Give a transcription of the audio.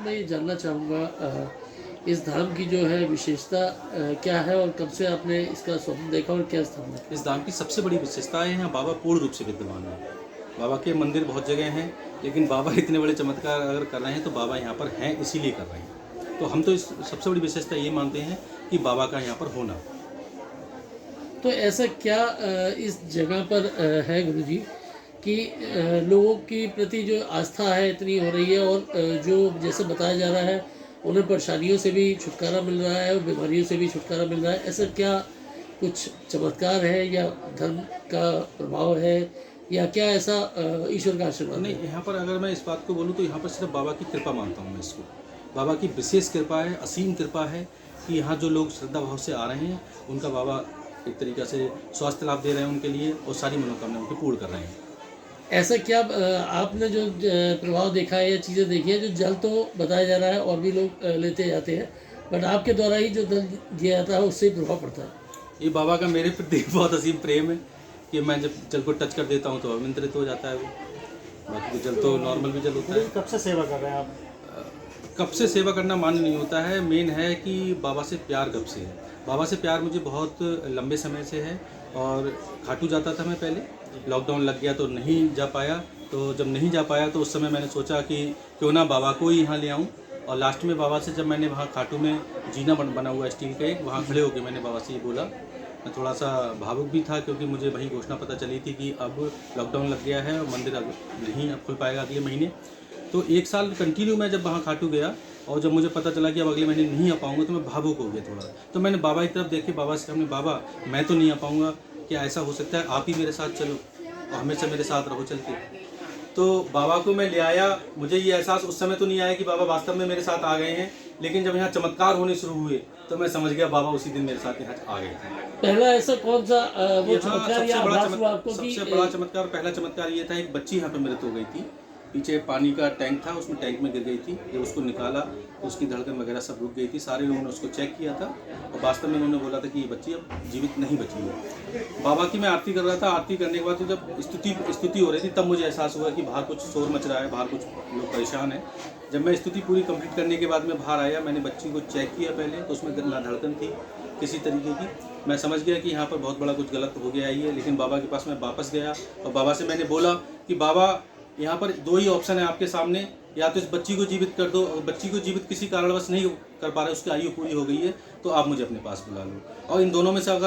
मैं ये जानना चाहूँगा इस धाम की जो है विशेषता क्या है और कब से आपने इसका स्वप्न देखा और क्या स्थापना की? इस धाम की सबसे बड़ी विशेषता है यहाँ बाबा पूर्ण रूप से विद्यमान है। बाबा के मंदिर बहुत जगह हैं, लेकिन बाबा इतने बड़े चमत्कार अगर कर रहे हैं तो बाबा यहाँ पर हैं इसीलिए कर रहे हैं। तो हम तो इस सबसे बड़ी विशेषता ये मानते हैं कि बाबा का यहाँ पर होना। तो ऐसा क्या इस जगह पर है गुरुजी कि लोगों की प्रति जो आस्था है इतनी हो रही है और जो जैसे बताया जा रहा है उन्हें परेशानियों से भी छुटकारा मिल रहा है और बीमारियों से भी छुटकारा मिल रहा है। ऐसा क्या कुछ चमत्कार है या धर्म का प्रभाव है या क्या ऐसा ईश्वर का आशीर्वाद नहीं, है? यहाँ पर अगर मैं इस बात को बोलूँ तो यहाँ पर सिर्फ बाबा की कृपा मानता हूँ मैं इसको। बाबा की विशेष कृपा है, असीम कृपा है कि यहाँ जो लोग श्रद्धा भाव से आ रहे हैं उनका बाबा एक तरीक़ा से स्वास्थ्य लाभ दे रहे हैं उनके लिए और सारी मनोकामनाएं उनकी पूर्ण कर रहे हैं। ऐसा क्या आपने जो प्रभाव देखा है या चीज़ें देखी है जो जल तो बताया जा रहा है और भी लोग लेते जाते हैं बट आपके द्वारा ही जो जल दिया जाता है उससे ही प्रभाव पड़ता है? ये बाबा का मेरे प्रति बहुत असीम प्रेम है कि मैं जब जल को टच कर देता हूँ तो अभिमंत्रित हो जाता है वो। बाकी तो जल तो नॉर्मल भी जल होता है। कब से सेवा कर रहे हैं आप? कब से सेवा करना मान्य नहीं होता है, मेन है कि बाबा से प्यार कब से है। बाबा से प्यार मुझे बहुत लंबे समय से है और खाटू जाता था मैं पहले, लॉकडाउन लग गया तो नहीं जा पाया। तो जब नहीं जा पाया तो उस समय मैंने सोचा कि क्यों ना बाबा को ही यहाँ ले आऊँ। और लास्ट में बाबा से जब मैंने वहाँ खाटू में जीना बना हुआ स्टील का एक, वहाँ खड़े होकर मैंने बाबा से ये बोला। मैं थोड़ा सा भावुक भी था क्योंकि मुझे वही घोषणा पता चली थी कि अब लॉकडाउन लग गया है और मंदिर अब नहीं अब खुल पाएगा अगले महीने। तो एक साल कंटिन्यू मैं जब वहाँ खाटू गया और जब मुझे पता चला कि अब अगले महीने नहीं आ पाऊँगा तो मैं भावुक हो गया थोड़ा। तो मैंने बाबा की तरफ देखे, बाबा से हमने बाबा मैं तो नहीं आ पाऊँगा, क्या ऐसा हो सकता है? आप ही मेरे साथ चलो और हमेशा मेरे साथ रहो चल के। तो बाबा को मैं ले आया। मुझे ये एहसास उस समय तो नहीं आया कि बाबा वास्तव में मेरे साथ आ गए हैं, लेकिन जब यहाँ चमत्कार होने शुरू हुए तो मैं समझ गया बाबा उसी दिन मेरे साथ यहाँ आ गए थे। पहला ऐसा कौन सा वो यहाँ चमत्कार या आभास हुआ आपको कि सबसे बड़ा चमत्कार, पहला चमत्कार ये था, एक बच्ची यहाँ पे मृत हो गई थी। पीछे पानी का टैंक था, उसमें टैंक में गिर गई थी। जब उसको निकाला तो उसकी धड़कन वगैरह सब रुक गई थी। सारे लोगों ने उसको चेक किया था और वास्तव में उन्होंने बोला था कि ये बच्ची अब जीवित नहीं बची है। बाबा की मैं आरती कर रहा था। आरती करने के बाद तो जब स्तुति हो रही थी तब मुझे एहसास हुआ कि बाहर कुछ शोर मच रहा है, बाहर कुछ लोग परेशान हैं। जब मैं स्तुति पूरी कंप्लीट करने के बाद में बाहर आया, मैंने बच्ची को चेक किया पहले तो उसमें ना धड़कन थी किसी तरीके की। मैं समझ गया कि यहाँ पर बहुत बड़ा कुछ गलत हो गया है। लेकिन बाबा के पास मैं वापस गया और बाबा से मैंने बोला कि बाबा यहाँ पर दो ही ऑप्शन है आपके सामने, या तो इस बच्ची को जीवित कर दो, और बच्ची को जीवित किसी कारणवश नहीं कर पा रहे, उसकी आयु पूरी हो गई है, तो आप मुझे अपने पास बुला लो। और इन दोनों में से अगर